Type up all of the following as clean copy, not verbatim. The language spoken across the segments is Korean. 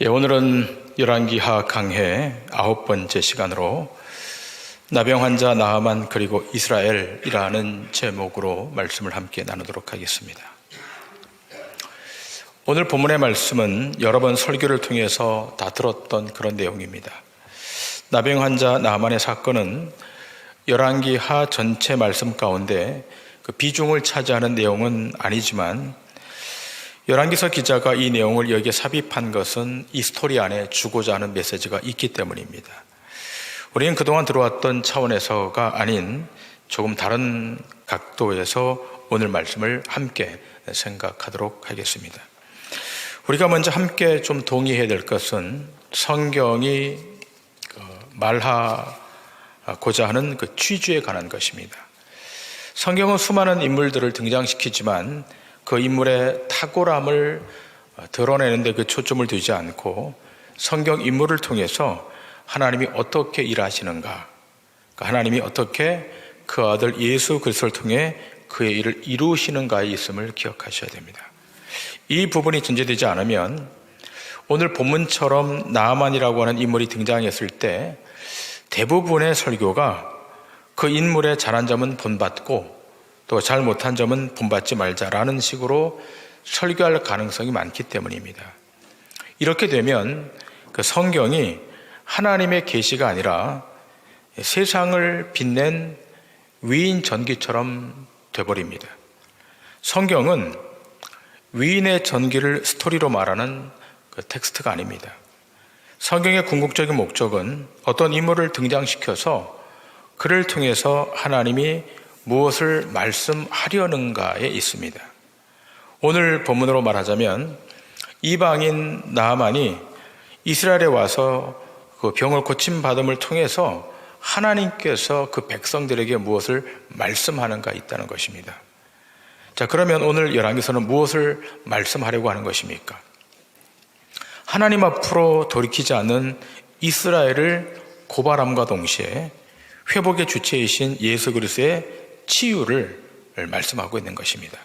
오늘은 열왕기하 강해 9번째 시간으로 나병 환자 나아만 그리고 이스라엘이라는 제목으로 말씀을 함께 나누도록 하겠습니다. 오늘 본문의 말씀은 여러 번 설교를 통해서 다 들었던 그런 내용입니다. 나병 환자 나아만의 사건은 열왕기하 전체 말씀 가운데 그 비중을 차지하는 내용은 아니지만 열왕기서 기자가 이 내용을 여기에 삽입한 것은 이 스토리 안에 주고자 하는 메시지가 있기 때문입니다. 우리는 그동안 들어왔던 차원에서가 아닌 조금 다른 각도에서 오늘 말씀을 함께 생각하도록 하겠습니다. 우리가 먼저 함께 좀 동의해야 될 것은 성경이 말하고자 하는 그 취지에 관한 것입니다. 성경은 수많은 인물들을 등장시키지만 그 인물의 탁월함을 드러내는 데 그 초점을 두지 않고 성경 인물을 통해서 하나님이 어떻게 일하시는가, 하나님이 어떻게 그 아들 예수 그리스도를 통해 그의 일을 이루시는가에 있음을 기억하셔야 됩니다. 이 부분이 전제되지 않으면 오늘 본문처럼 나아만이라고 하는 인물이 등장했을 때 대부분의 설교가 그 인물의 잘한 점은 본받고 또 잘못한 점은 본받지 말자라는 식으로 설교할 가능성이 많기 때문입니다. 이렇게 되면 그 성경이 하나님의 계시가 아니라 세상을 빛낸 위인 전기처럼 돼버립니다. 성경은 위인의 전기를 스토리로 말하는 그 텍스트가 아닙니다. 성경의 궁극적인 목적은 어떤 인물을 등장시켜서 그를 통해서 하나님이 무엇을 말씀하려는가에 있습니다. 오늘 본문으로 말하자면 이방인 나아만이 이스라엘에 와서 그 병을 고침받음을 통해서 하나님께서 그 백성들에게 무엇을 말씀하는가 있다는 것입니다. 자, 그러면 오늘 열왕기서는 무엇을 말씀하려고 하는 것입니까? 하나님 앞으로 돌이키지 않는 이스라엘을 고발함과 동시에 회복의 주체이신 예수 그리스도의 치유를 말씀하고 있는 것입니다.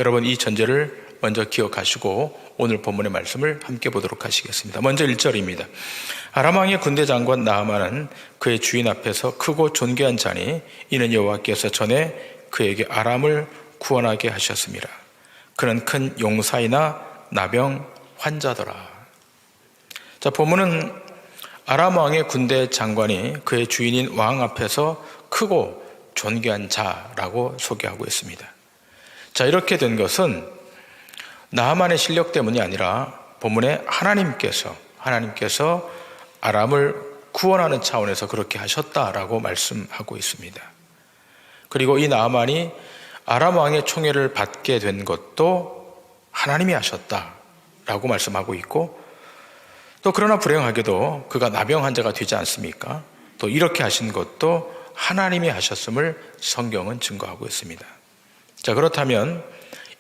여러분, 이 전제를 먼저 기억하시고 오늘 본문의 말씀을 함께 보도록 하시겠습니다. 먼저 1절입니다. 아람 왕의 군대 장관 나아만은 그의 주인 앞에서 크고 존귀한 자니 이는 여호와께서 전에 그에게 아람을 구원하게 하셨습니다. 그는 큰 용사이나 나병 환자더라. 자, 본문은 아람 왕의 군대 장관이 그의 주인인 왕 앞에서 크고 존귀한 자라고 소개하고 있습니다. 자, 이렇게 된 것은 나아만의 실력 때문이 아니라 본문에 하나님께서 아람을 구원하는 차원에서 그렇게 하셨다라고 말씀하고 있습니다. 그리고 이 나아만이 아람 왕의 총애를 받게 된 것도 하나님이 하셨다라고 말씀하고 있고, 또 그러나 불행하게도 그가 나병 환자가 되지 않습니까? 또 이렇게 하신 것도 하나님이 하셨음을 성경은 증거하고 있습니다. 자, 그렇다면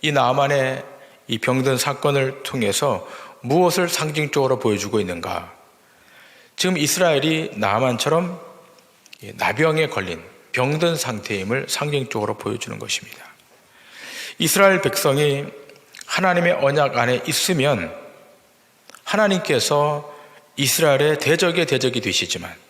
이 나아만의 이 병든 사건을 통해서 무엇을 상징적으로 보여주고 있는가? 지금 이스라엘이 나아만처럼 나병에 걸린 병든 상태임을 상징적으로 보여주는 것입니다. 이스라엘 백성이 하나님의 언약 안에 있으면 하나님께서 이스라엘의 대적이 되시지만,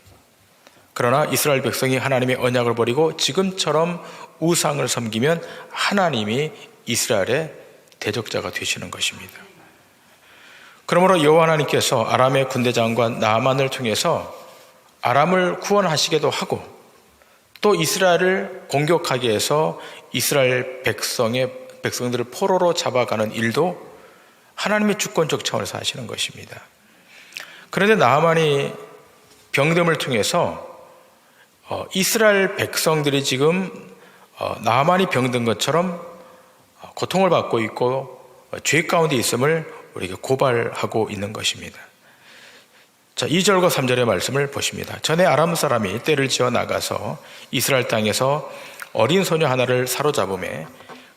그러나 이스라엘 백성이 하나님의 언약을 버리고 지금처럼 우상을 섬기면 하나님이 이스라엘의 대적자가 되시는 것입니다. 그러므로 여호와 하나님께서 아람의 군대 장관 나아만을 통해서 아람을 구원하시기도 하고 또 이스라엘을 공격하게 해서 이스라엘 백성들을 포로로 잡아가는 일도 하나님의 주권적 차원에서 하시는 것입니다. 그런데 나아만이 병듦을 통해서 이스라엘 백성들이 지금 나아만이 병든 것처럼 고통을 받고 있고 죄 가운데 있음을 우리에게 고발하고 있는 것입니다. 자, 2절과 3절의 말씀을 보십니다. 전에 아람 사람이 떼를 지어 나가서 이스라엘 땅에서 어린 소녀 하나를 사로잡음에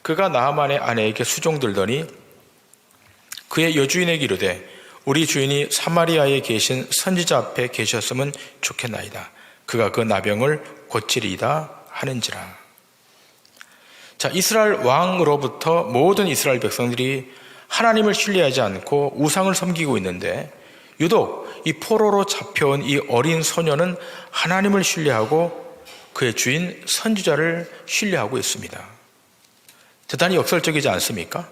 그가 나아만의 아내에게 수종들더니 그의 여주인에게 이르되 우리 주인이 사마리아에 계신 선지자 앞에 계셨으면 좋겠나이다. 그가 그 나병을 고치리이다 하는지라. 자, 이스라엘 왕으로부터 모든 이스라엘 백성들이 하나님을 신뢰하지 않고 우상을 섬기고 있는데 유독 이 포로로 잡혀온 이 어린 소녀는 하나님을 신뢰하고 그의 주인 선지자를 신뢰하고 있습니다. 대단히 역설적이지 않습니까?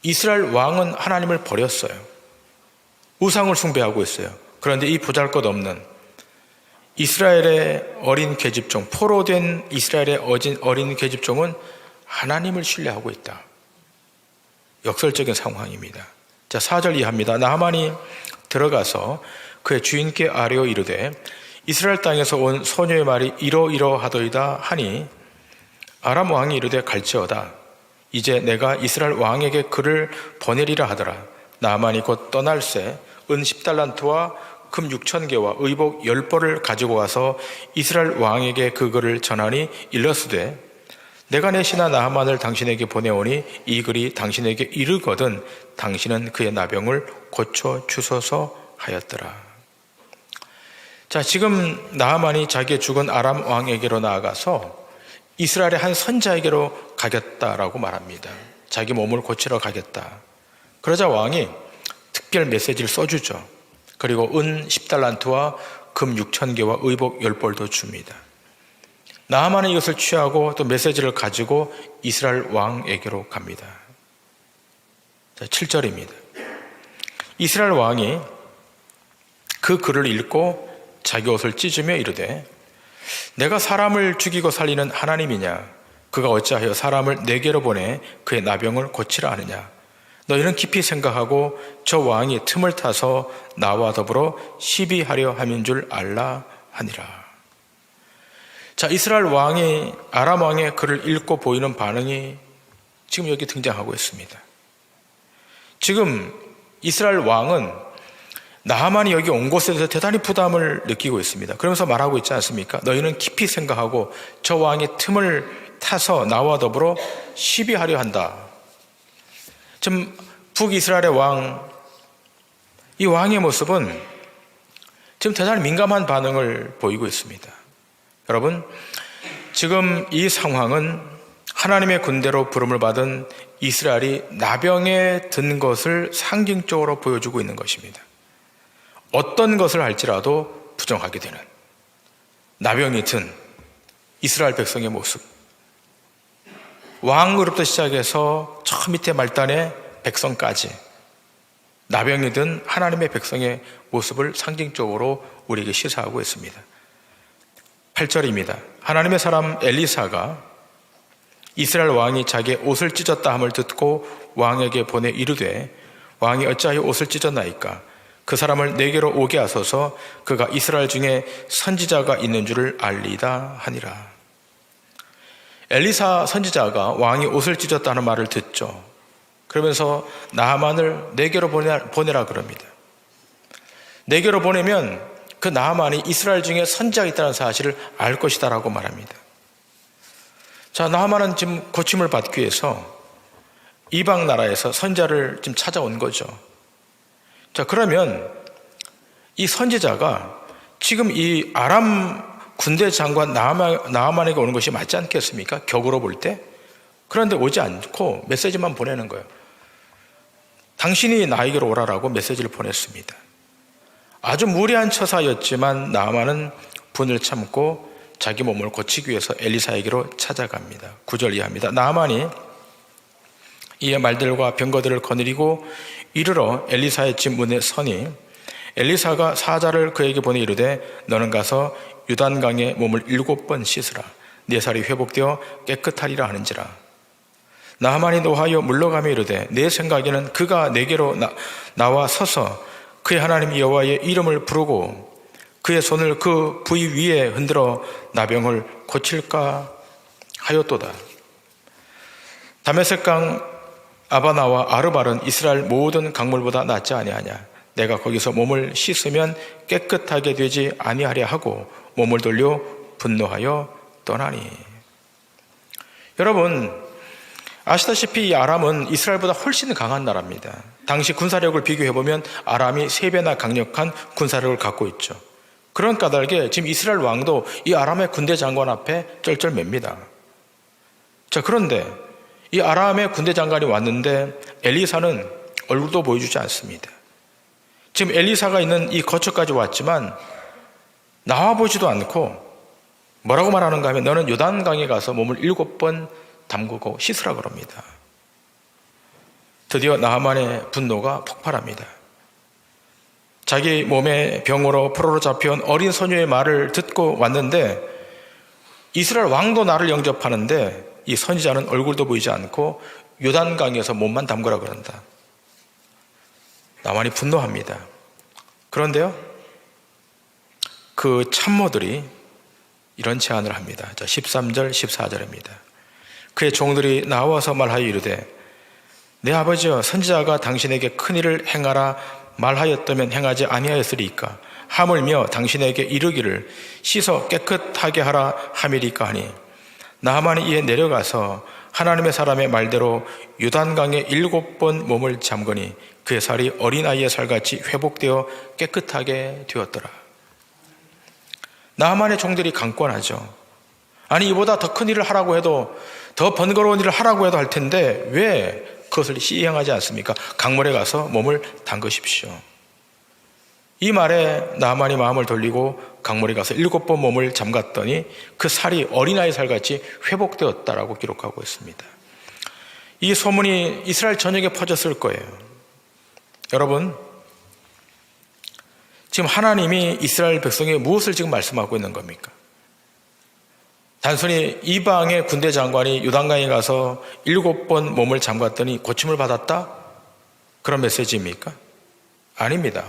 이스라엘 왕은 하나님을 버렸어요. 우상을 숭배하고 있어요. 그런데 이 보잘것없는 이스라엘의 어린 계집종, 포로된 이스라엘의 어린 계집종은 하나님을 신뢰하고 있다. 역설적인 상황입니다. 자, 4절 이하입니다. 나하만이 들어가서 그의 주인께 아뢰어 이르되 이스라엘 땅에서 온 소녀의 말이 이러이러하더이다 하니 아람 왕이 이르되 갈지어다. 이제 내가 이스라엘 왕에게 그를 보내리라 하더라. 나하만이 곧 떠날새 은 10달란트와 금 6,000개와 의복 10벌을 가지고 와서 이스라엘 왕에게 그 글을 전하니 일러스되 내가 내 신하 나하만을 당신에게 보내오니 이 글이 당신에게 이르거든 당신은 그의 나병을 고쳐 주소서 하였더라. 자, 지금 나하만이 자기의 죽은 아람 왕에게로 나아가서 이스라엘의 한 선자에게로 가겠다라고 말합니다. 자기 몸을 고치러 가겠다. 그러자 왕이 특별 메시지를 써주죠. 그리고 은 10달란트와 금 6,000개와 의복 10벌도 줍니다. 나하만은 이것을 취하고 또 메시지를 가지고 이스라엘 왕에게로 갑니다. 자, 7절입니다. 이스라엘 왕이 그 글을 읽고 자기 옷을 찢으며 이르되 내가 사람을 죽이고 살리는 하나님이냐? 그가 어찌하여 사람을 내게로 보내 그의 나병을 고치라 하느냐? 너희는 깊이 생각하고 저 왕이 틈을 타서 나와 더불어 시비하려 함인 줄 알라 하니라. 자, 이스라엘 왕이 아람 왕의 글을 읽고 보이는 반응이 지금 여기 등장하고 있습니다. 지금 이스라엘 왕은 나하만이 여기 온 곳에 대해서 대단히 부담을 느끼고 있습니다. 그러면서 말하고 있지 않습니까? 너희는 깊이 생각하고 저 왕의 틈을 타서 나와 더불어 시비하려 한다. 지금 북이스라엘의 왕, 이 왕의 모습은 지금 대단히 민감한 반응을 보이고 있습니다. 여러분, 지금 이 상황은 하나님의 군대로 부름을 받은 이스라엘이 나병에 든 것을 상징적으로 보여주고 있는 것입니다. 어떤 것을 할지라도 부정하게 되는 나병이 든 이스라엘 백성의 모습, 왕으로부터 시작해서 저 밑에 말단의 백성까지 나병이 든 하나님의 백성의 모습을 상징적으로 우리에게 시사하고 있습니다. 8절입니다. 하나님의 사람 엘리사가 이스라엘 왕이 자기의 옷을 찢었다 함을 듣고 왕에게 보내 이르되 왕이 어찌하여 옷을 찢었나이까? 그 사람을 내게로 오게 하소서. 그가 이스라엘 중에 선지자가 있는 줄을 알리다 하니라. 엘리사 선지자가 왕이 옷을 찢었다는 말을 듣죠. 그러면서 나하만을 내게로 보내라 그럽니다. 내게로 보내면 그 나하만이 이스라엘 중에 선지자가 있다는 사실을 알 것이다라고 말합니다. 자, 나하만은 지금 고침을 받기 위해서 이방 나라에서 선지자를 지금 찾아온 거죠. 자, 그러면 이 선지자가 지금 이 아람 군대 장관 나하만에게 오는 것이 맞지 않겠습니까? 격으로 볼 때. 그런데 오지 않고 메시지만 보내는 거예요. 당신이 나에게로 오라라고 메시지를 보냈습니다. 아주 무례한 처사였지만 나하만은 분을 참고 자기 몸을 고치기 위해서 엘리사에게로 찾아갑니다. 9절 이하입니다. 나하만이 이에 말들과 병거들을 거느리고 이르러 엘리사의 집 문에 서니 엘리사가 사자를 그에게 보내 이르되 너는 가서 유단강에 몸을 7번 씻으라. 네 살이 회복되어 깨끗하리라 하는지라. 나하만이 노하여 물러가며 이르되 내 생각에는 그가 내게로 나와 서서 그의 하나님 여호와의 이름을 부르고 그의 손을 그 부위 위에 흔들어 나병을 고칠까 하였도다. 다메섹강 아바나와 아르발은 이스라엘 모든 강물보다 낫지 아니하냐. 내가 거기서 몸을 씻으면 깨끗하게 되지 아니하랴 하고 몸을 돌려 분노하여 떠나니. 여러분, 아시다시피 이 아람은 이스라엘보다 훨씬 강한 나라입니다. 당시 군사력을 비교해보면 아람이 3배나 강력한 군사력을 갖고 있죠. 그런 까닭에 지금 이스라엘 왕도 이 아람의 군대 장관 앞에 쩔쩔맵니다. 자, 그런데 이 아람의 군대 장관이 왔는데 엘리사는 얼굴도 보여주지 않습니다. 지금 엘리사가 있는 이 거처까지 왔지만 나와보지도 않고 뭐라고 말하는가 하면 너는 요단강에 가서 몸을 7번 담그고 씻으라 그럽니다. 드디어 나하만의 분노가 폭발합니다. 자기 몸에 병으로 포로로 잡혀온 어린 소녀의 말을 듣고 왔는데 이스라엘 왕도 나를 영접하는데 이 선지자는 얼굴도 보이지 않고 요단강에서 몸만 담그라 그런다. 나만이 분노합니다. 그런데요, 그 참모들이 이런 제안을 합니다. 자, 13절, 14절입니다. 그의 종들이 나와서 말하여 이르되 내 아버지여, 선지자가 당신에게 큰일을 행하라 말하였다면 행하지 아니하였으리이까? 하물며 당신에게 이르기를 씻어 깨끗하게 하라 함이리까 하니 나하만이 이에 내려가서 하나님의 사람의 말대로 요단강에 7번 몸을 잠그니 그의 살이 어린아이의 살같이 회복되어 깨끗하게 되었더라. 나하만의 종들이 강권하죠. 아니, 이보다 더 큰 일을 하라고 해도, 더 번거로운 일을 하라고 해도 할 텐데 왜 그것을 시행하지 않습니까? 강물에 가서 몸을 담그십시오. 이 말에 나하만이 마음을 돌리고 강물에 가서 7번 몸을 잠갔더니 그 살이 어린아이 살같이 회복되었다라고 기록하고 있습니다. 이 소문이 이스라엘 전역에 퍼졌을 거예요. 여러분, 지금 하나님이 이스라엘 백성에게 무엇을 지금 말씀하고 있는 겁니까? 단순히 이방의 군대 장관이 요단강에 가서 7번 몸을 잠갔더니 고침을 받았다? 그런 메시지입니까? 아닙니다.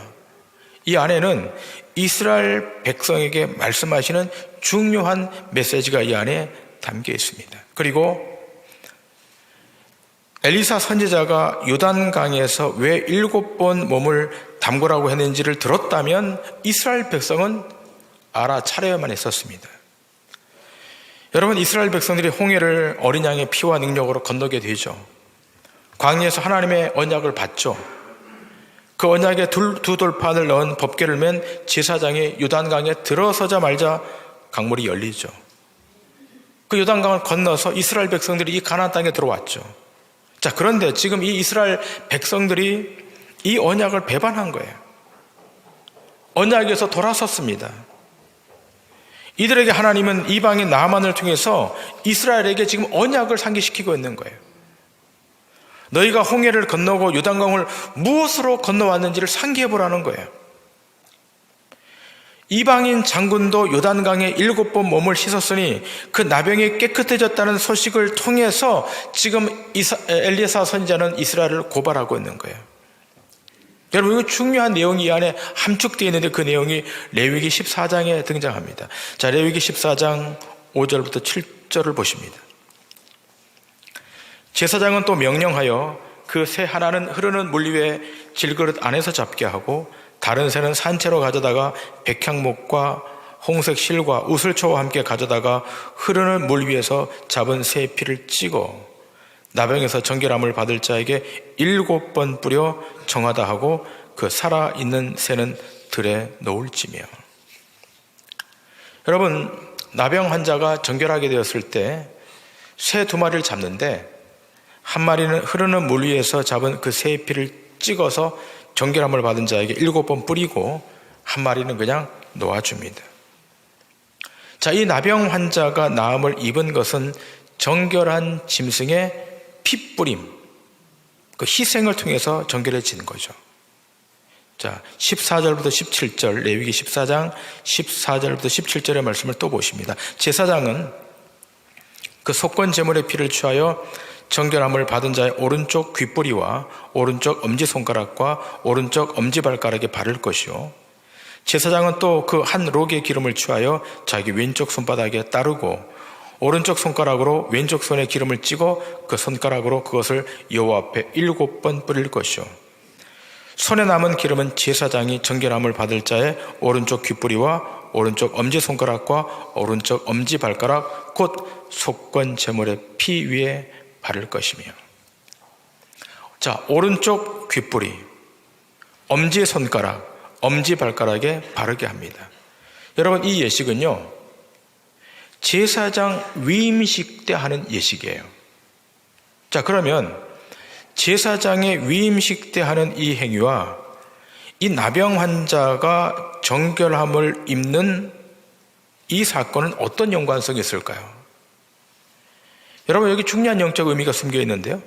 이 안에는 이스라엘 백성에게 말씀하시는 중요한 메시지가 이 안에 담겨 있습니다. 그리고 엘리사 선지자가 요단강에서 왜 7번 몸을 담그라고 했는지를 들었다면 이스라엘 백성은 알아차려야만 했었습니다. 여러분, 이스라엘 백성들이 홍해를 어린 양의 피와 능력으로 건너게 되죠. 광야에서 하나님의 언약을 받죠. 그 언약에 두 돌판을 넣은 법궤를 맨 제사장이 요단강에 들어서자 말자 강물이 열리죠. 그 요단강을 건너서 이스라엘 백성들이 이 가나안 땅에 들어왔죠. 자, 그런데 지금 이 이스라엘 백성들이 이 언약을 배반한 거예요. 언약에서 돌아섰습니다. 이들에게 하나님은 이방인 나하만을 통해서 이스라엘에게 지금 언약을 상기시키고 있는 거예요. 너희가 홍해를 건너고 요단강을 무엇으로 건너왔는지를 상기해보라는 거예요. 이방인 장군도 요단강에 7번 몸을 씻었으니 그 나병이 깨끗해졌다는 소식을 통해서 지금 엘리사 선지자는 이스라엘을 고발하고 있는 거예요. 여러분, 이거 중요한 내용이 이 안에 함축되어 있는데 그 내용이 레위기 14장에 등장합니다. 자, 레위기 14장 5절부터 7절을 보십니다. 제사장은 또 명령하여 그 새 하나는 흐르는 물 위에 질그릇 안에서 잡게 하고 다른 새는 산채로 가져다가 백향목과 홍색 실과 우슬초와 함께 가져다가 흐르는 물 위에서 잡은 새의 피를 찍어 나병에서 정결함을 받을 자에게 7번 뿌려 정하다 하고 그 살아있는 새는 들에 놓을지며. 여러분, 나병 환자가 정결하게 되었을 때 새 2마리를 잡는데 한 마리는 흐르는 물 위에서 잡은 그 새의 피를 찍어서 정결함을 받은 자에게 7번 뿌리고 한 마리는 그냥 놓아줍니다. 자, 이 나병 환자가 나음을 입은 것은 정결한 짐승의 핏뿌림, 그 희생을 통해서 정결해진 거죠. 자, 14절부터 17절, 레위기 14장 14절부터 17절의 말씀을 또 보십니다. 제사장은 그 속건 제물의 피를 취하여 정결함을 받은 자의 오른쪽 귓뿌리와 오른쪽 엄지손가락과 오른쪽 엄지발가락에 바를 것이요, 제사장은 또 그 한 록의 기름을 취하여 자기 왼쪽 손바닥에 따르고 오른쪽 손가락으로 왼쪽 손에 기름을 찍어 그 손가락으로 그것을 여호와 앞에 7번 뿌릴 것이요, 손에 남은 기름은 제사장이 정결함을 받을 자의 오른쪽 귓뿌리와 오른쪽 엄지손가락과 오른쪽 엄지발가락 곧 속건 제물의 피 위에 바를 것이며. 자, 오른쪽 귓뿌리, 엄지손가락, 엄지발가락에 바르게 합니다. 여러분, 이 예식은요, 제사장 위임식 때 하는 예식이에요. 자, 그러면 제사장의 위임식 때 하는 이 행위와 이 나병 환자가 정결함을 입는 이 사건은 어떤 연관성이 있을까요? 여러분, 여기 중요한 영적 의미가 숨겨 있는데요.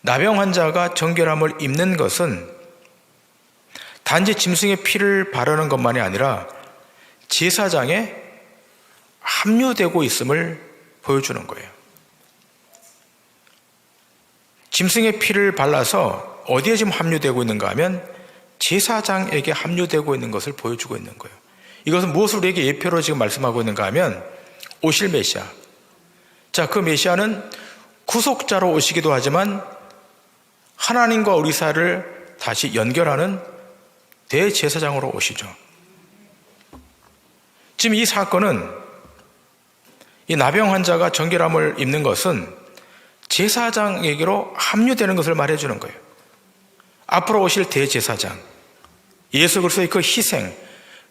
나병 환자가 정결함을 입는 것은 단지 짐승의 피를 바르는 것만이 아니라 제사장에 합류되고 있음을 보여주는 거예요. 짐승의 피를 발라서 어디에 지금 합류되고 있는가 하면 제사장에게 합류되고 있는 것을 보여주고 있는 거예요. 이것은 무엇을 우리에게 예표로 지금 말씀하고 있는가 하면 오실 메시아. 자, 그 메시아는 구속자로 오시기도 하지만 하나님과 우리 사이를 다시 연결하는 대제사장으로 오시죠. 지금 이 사건은 이 나병 환자가 정결함을 입는 것은 제사장에게로 합류되는 것을 말해주는 거예요. 앞으로 오실 대제사장, 예수 그리스도의 그 희생,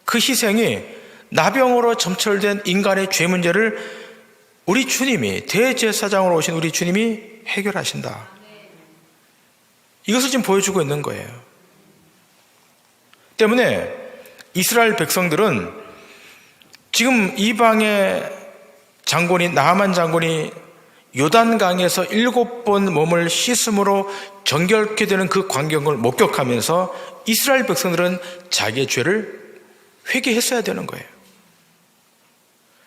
그 희생이 나병으로 점철된 인간의 죄 문제를 우리 주님이, 대제사장으로 오신 우리 주님이 해결하신다. 이것을 지금 보여주고 있는 거예요. 때문에 이스라엘 백성들은 지금 이방의 장군이, 나하만 장군이 요단강에서 7번 몸을 씻음으로 정결케 되는 그 광경을 목격하면서 이스라엘 백성들은 자기의 죄를 회개했어야 되는 거예요.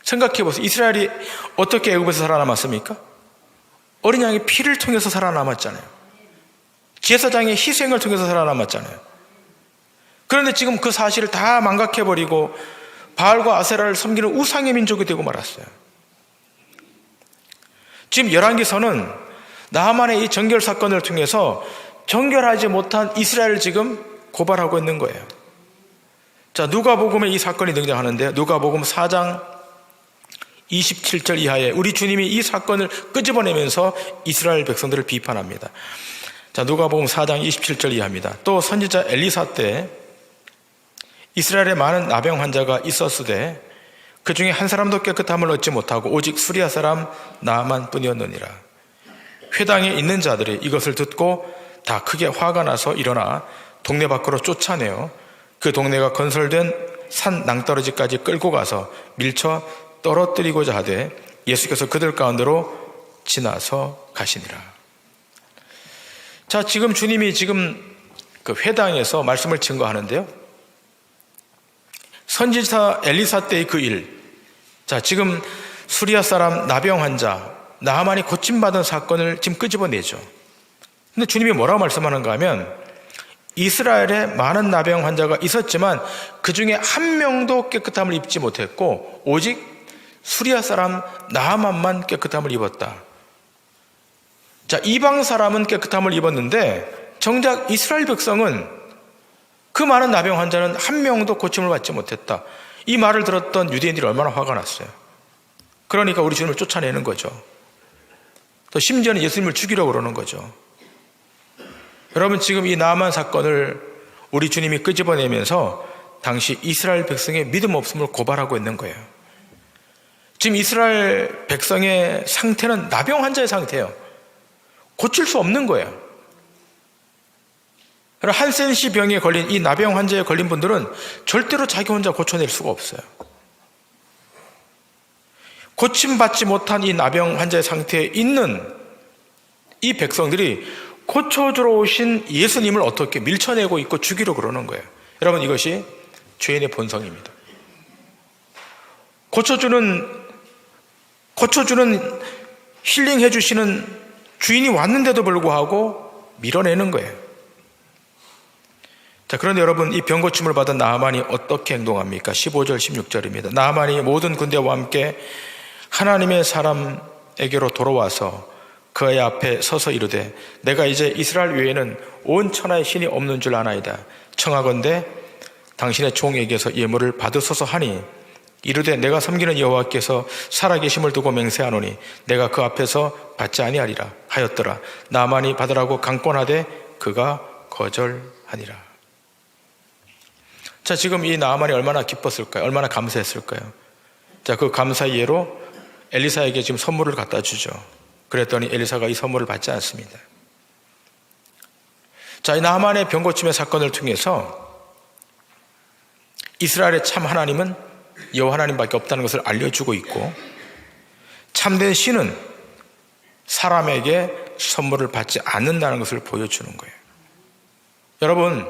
생각해 보세요. 이스라엘이 어떻게 애굽에서 살아남았습니까? 어린 양의 피를 통해서 살아남았잖아요. 제사장의 희생을 통해서 살아남았잖아요. 그런데 지금 그 사실을 다 망각해버리고 바알과 아세라를 섬기는 우상의 민족이 되고 말았어요. 지금 열왕기서는 나하만의 이 정결 사건을 통해서 정결하지 못한 이스라엘을 지금 고발하고 있는 거예요. 자, 누가복음에 이 사건이 등장하는데요. 누가복음 4장 27절 이하에 우리 주님이 이 사건을 끄집어내면서 이스라엘 백성들을 비판합니다. 자, 누가복음 4장 27절 이하입니다. 또 선지자 엘리사 때 이스라엘에 많은 나병 환자가 있었으되 그 중에 한 사람도 깨끗함을 얻지 못하고 오직 수리아 사람 나아만 뿐이었느니라. 회당에 있는 자들이 이것을 듣고 다 크게 화가 나서 일어나 동네 밖으로 쫓아내어 그 동네가 건설된 산 낭떠러지까지 끌고 가서 밀쳐 떨어뜨리고자 하되 예수께서 그들 가운데로 지나서 가시니라. 자, 지금 주님이 지금 그 회당에서 말씀을 증거하는데요. 선지자 엘리사 때의 그 일. 자, 지금 수리아 사람 나병 환자 나하만이 고침받은 사건을 지금 끄집어내죠. 근데 주님이 뭐라고 말씀하는가 하면 이스라엘에 많은 나병 환자가 있었지만 그 중에 한 명도 깨끗함을 입지 못했고 오직 수리아 사람 나하만만 깨끗함을 입었다. 자, 이방 사람은 깨끗함을 입었는데 정작 이스라엘 백성은 그 많은 나병 환자는 한 명도 고침을 받지 못했다. 이 말을 들었던 유대인들이 얼마나 화가 났어요. 그러니까 우리 주님을 쫓아내는 거죠. 또 심지어는 예수님을 죽이려고 그러는 거죠. 여러분, 지금 이 나만 사건을 우리 주님이 끄집어내면서 당시 이스라엘 백성의 믿음 없음을 고발하고 있는 거예요. 지금 이스라엘 백성의 상태는 나병 환자의 상태예요. 고칠 수 없는 거예요. 한센시 병에 걸린 이 나병 환자에 걸린 분들은 절대로 자기 혼자 고쳐낼 수가 없어요. 고침받지 못한 이 나병 환자의 상태에 있는 이 백성들이 고쳐주러 오신 예수님을 어떻게 밀쳐내고 있고 죽이려 그러는 거예요. 여러분, 이것이 죄인의 본성입니다. 고쳐주는 힐링해 주시는 주인이 왔는데도 불구하고 밀어내는 거예요. 자, 그런데 여러분, 이 병고침을 받은 나하만이 어떻게 행동합니까? 15절 16절입니다. 나하만이 모든 군대와 함께 하나님의 사람에게로 돌아와서 그의 앞에 서서 이르되 내가 이제 이스라엘 외에는 온 천하에 신이 없는 줄 아나이다. 청하건대 당신의 종에게서 예물을 받으소서 하니 이르되 내가 섬기는 여호와께서 살아계심을 두고 맹세하노니 내가 그 앞에서 받지 아니하리라 하였더라. 나하만이 받으라고 강권하되 그가 거절하니라. 자, 지금 이 나하만이 얼마나 기뻤을까요? 얼마나 감사했을까요? 자, 그 감사의 예로 엘리사에게 지금 선물을 갖다 주죠. 그랬더니 엘리사가 이 선물을 받지 않습니다. 자, 이 나하만의 병고침의 사건을 통해서 이스라엘의 참 하나님은 여호와 하나님밖에 없다는 것을 알려주고 있고, 참된 신은 사람에게 선물을 받지 않는다는 것을 보여주는 거예요. 여러분,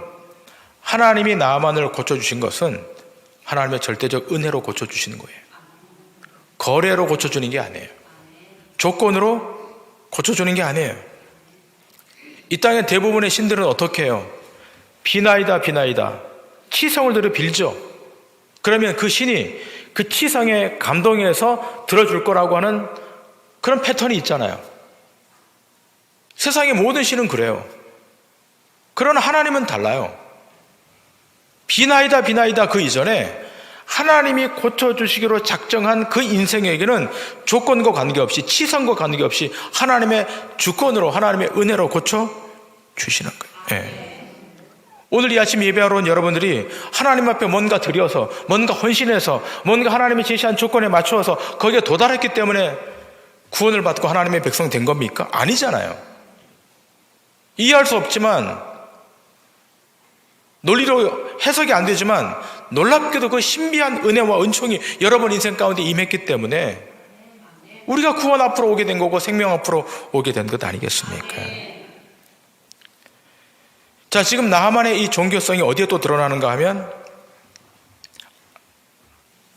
하나님이 나아만을 고쳐주신 것은 하나님의 절대적 은혜로 고쳐주시는 거예요. 거래로 고쳐주는 게 아니에요. 조건으로 고쳐주는 게 아니에요. 이 땅의 대부분의 신들은 어떻게 해요? 비나이다 비나이다 치성을 들여 빌죠. 그러면 그 신이 그 치성에 감동해서 들어줄 거라고 하는 그런 패턴이 있잖아요. 세상의 모든 신은 그래요. 그러나 하나님은 달라요. 비나이다 비나이다 그 이전에 하나님이 고쳐주시기로 작정한 그 인생에게는 조건과 관계없이, 치성과 관계없이 하나님의 주권으로, 하나님의 은혜로 고쳐주시는 거예요. 네. 오늘 이 아침 예배하러 온 여러분들이 하나님 앞에 뭔가 드려서, 뭔가 헌신해서, 뭔가 하나님이 제시한 조건에 맞추어서 거기에 도달했기 때문에 구원을 받고 하나님의 백성 된 겁니까? 아니잖아요. 이해할 수 없지만, 논리로 해석이 안 되지만 놀랍게도 그 신비한 은혜와 은총이 여러분 인생 가운데 임했기 때문에 우리가 구원 앞으로 오게 된 거고 생명 앞으로 오게 된 것 아니겠습니까? 자, 지금 나하만의 이 종교성이 어디에 또 드러나는가 하면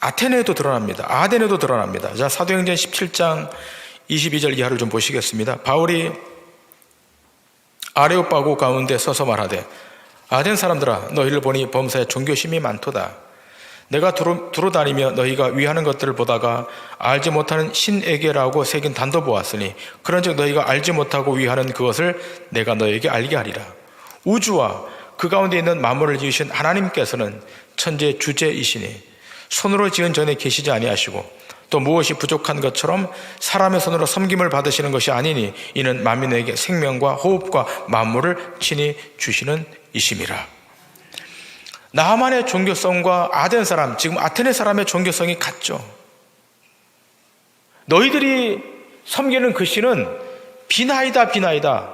아테네에도 드러납니다. 아덴에도 드러납니다. 자, 사도행전 17장 22절 이하를 좀 보시겠습니다. 바울이 아레오파고 가운데 서서 말하되, 아덴 사람들아, 너희를 보니 범사에 종교심이 많도다. 내가 두루 다니며 너희가 위하는 것들을 보다가 알지 못하는 신에게라고 새긴 단도 보았으니 그런즉 너희가 알지 못하고 위하는 그것을 내가 너희에게 알게 하리라. 우주와 그 가운데 있는 만물을 지으신 하나님께서는 천재 주재이시니 손으로 지은 전에 계시지 아니하시고 또 무엇이 부족한 것처럼 사람의 손으로 섬김을 받으시는 것이 아니니 이는 만민에게 생명과 호흡과 만물을 친히 주시는 이심이라. 나하만의 종교성과 아덴 사람, 지금 아테네 사람의 종교성이 같죠. 너희들이 섬기는 그 신은 비나이다 비나이다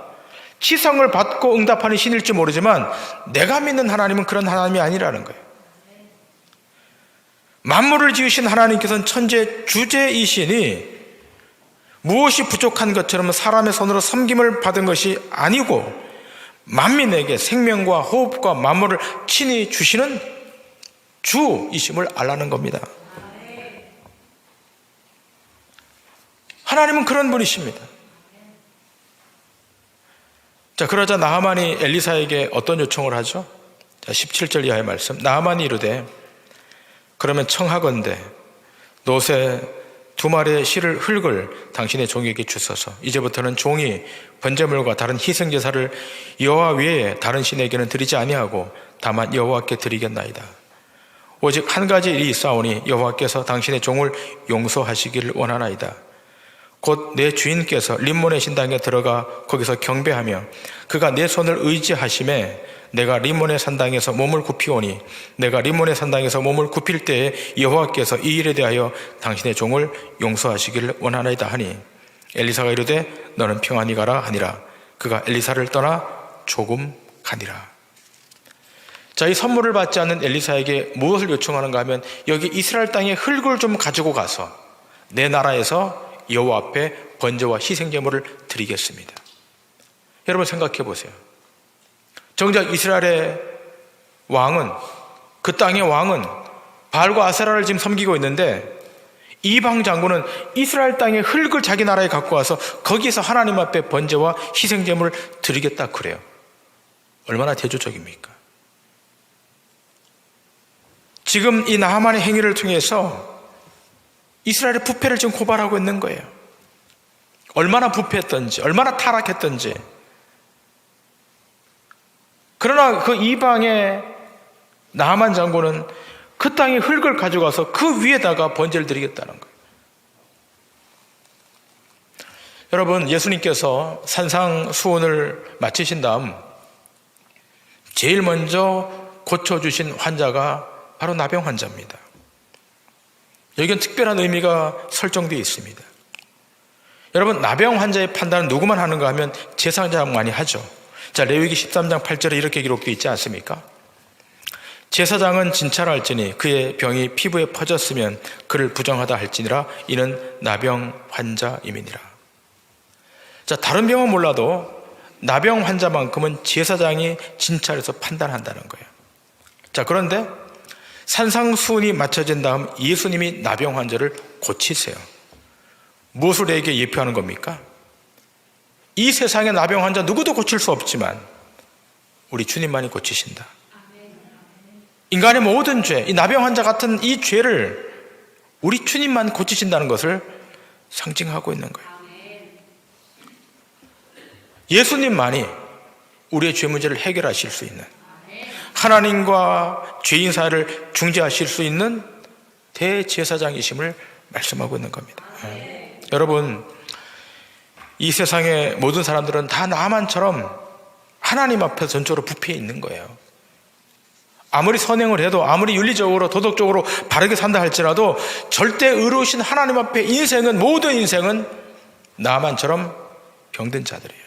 치성을 받고 응답하는 신일지 모르지만 내가 믿는 하나님은 그런 하나님이 아니라는 거예요. 만물을 지으신 하나님께서는 천재 주재이시니 무엇이 부족한 것처럼 사람의 손으로 섬김을 받은 것이 아니고 만민에게 생명과 호흡과 만물을 친히 주시는 주이심을 알라는 겁니다. 하나님은 그런 분이십니다. 자, 그러자 나하만이 엘리사에게 어떤 요청을 하죠? 자, 17절 이하의 말씀. 나하만이 이르되, 그러면 청하건대 노새 2마리의 실을 흙을 당신의 종에게 주소서. 이제부터는 종이 번제물과 다른 희생제사를 여호와 외에 다른 신에게는 드리지 아니하고 다만 여호와께 드리겠나이다. 오직 한 가지 일이 있사오니 여호와께서 당신의 종을 용서하시기를 원하나이다. 곧 내 주인께서 림몬의 신당에 들어가 거기서 경배하며 그가 내 손을 의지하심에 내가 림몬의 산당에서 몸을 굽히오니 내가 림몬의 산당에서 몸을 굽힐 때에 여호와께서 이 일에 대하여 당신의 종을 용서하시기를 원하나이다 하니 엘리사가 이르되 너는 평안히 가라 하니라. 그가 엘리사를 떠나 조금 가니라. 자, 이 선물을 받지 않는 엘리사에게 무엇을 요청하는가 하면 여기 이스라엘 땅에 흙을 좀 가지고 가서 내 나라에서 여호와 앞에 번제와 희생제물을 드리겠습니다. 여러분 생각해 보세요. 정작 이스라엘의 왕은, 그 땅의 왕은 바알과 아세라를 지금 섬기고 있는데 이방 장군은 이스라엘 땅의 흙을 자기 나라에 갖고 와서 거기서 하나님 앞에 번제와 희생제물을 드리겠다 그래요. 얼마나 대조적입니까? 지금 이 나하만의 행위를 통해서 이스라엘의 부패를 지금 고발하고 있는 거예요. 얼마나 부패했던지, 얼마나 타락했던지. 그러나 그 이방의 나하만 장군은 그 땅의 흙을 가져가서 그 위에다가 번제를 드리겠다는 거예요. 여러분, 예수님께서 산상수훈을 마치신 다음 제일 먼저 고쳐주신 환자가 바로 나병 환자입니다. 여기는 특별한 의미가 설정되어 있습니다. 여러분, 나병 환자의 판단은 누구만 하는가 하면 제사장만이 하죠. 자, 레위기 13장 8절에 이렇게 기록되어 있지 않습니까? 제사장은 진찰할지니 그의 병이 피부에 퍼졌으면 그를 부정하다 할지니라. 이는 나병 환자임이니라. 자, 다른 병은 몰라도 나병 환자만큼은 제사장이 진찰해서 판단한다는 거예요. 자, 그런데 산상수훈이 마쳐진 다음 예수님이 나병 환자를 고치세요. 무엇을 내게 예표하는 겁니까? 이 세상의 나병 환자 누구도 고칠 수 없지만 우리 주님만이 고치신다. 인간의 모든 죄, 이 나병 환자 같은 이 죄를 우리 주님만 고치신다는 것을 상징하고 있는 거예요. 예수님만이 우리의 죄 문제를 해결하실 수 있는, 하나님과 죄인 사이를 중재하실 수 있는 대제사장이심을 말씀하고 있는 겁니다. 여러분, 이 세상의 모든 사람들은 다 나만처럼 하나님 앞에 전적으로 부패해 있는 거예요. 아무리 선행을 해도, 아무리 윤리적으로 도덕적으로 바르게 산다 할지라도 절대 의로우신 하나님 앞에 모든 인생은 나만처럼 병든 자들이에요.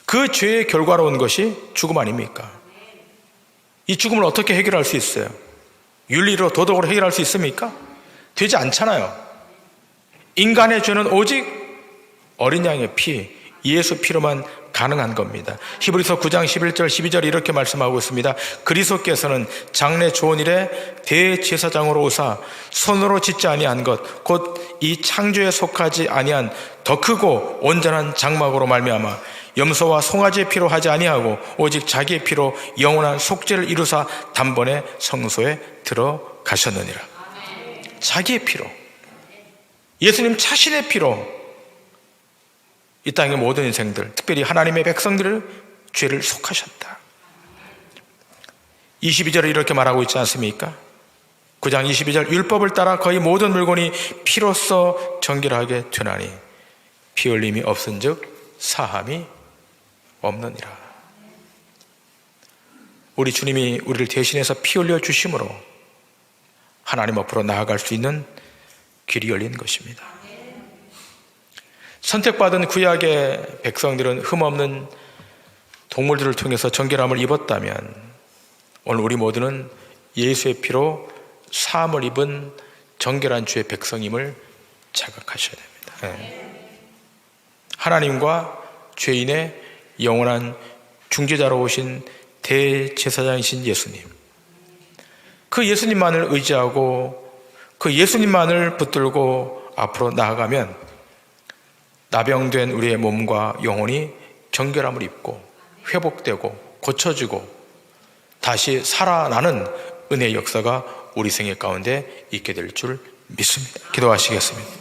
그 죄의 결과로 온 것이 죽음 아닙니까? 이 죽음을 어떻게 해결할 수 있어요? 윤리로 도덕으로 해결할 수 있습니까? 되지 않잖아요. 인간의 죄는 오직 어린 양의 피, 예수 피로만 가능한 겁니다. 히브리서 9장 11절 12절 이렇게 말씀하고 있습니다. 그리스도께서는 장래 좋은 일에 대제사장으로 오사 손으로 짓지 아니한 것 곧 이 창조에 속하지 아니한 더 크고 온전한 장막으로 말미암아 염소와 송아지의 피로 하지 아니하고 오직 자기의 피로 영원한 속죄를 이루사 단번에 성소에 들어가셨느니라. 자기의 피로, 예수님 자신의 피로 이 땅의 모든 인생들, 특별히 하나님의 백성들을 죄를 속하셨다. 22절에 이렇게 말하고 있지 않습니까? 9장 22절, 율법을 따라 거의 모든 물건이 피로써 정결하게 되나니 피 흘림이 없은즉 사함이 없느니라. 우리 주님이 우리를 대신해서 피 흘려 주심으로 하나님 앞으로 나아갈 수 있는 길이 열린 것입니다. 선택받은 구약의 백성들은 흠없는 동물들을 통해서 정결함을 입었다면 오늘 우리 모두는 예수의 피로 사함을 입은 정결한 주의 백성임을 자각하셔야 됩니다. 하나님과 죄인의 영원한 중재자로 오신 대제사장이신 예수님, 그 예수님만을 의지하고 그 예수님만을 붙들고 앞으로 나아가면 나병된 우리의 몸과 영혼이 정결함을 입고 회복되고 고쳐지고 다시 살아나는 은혜의 역사가 우리 생애 가운데 있게 될 줄 믿습니다. 기도하시겠습니다.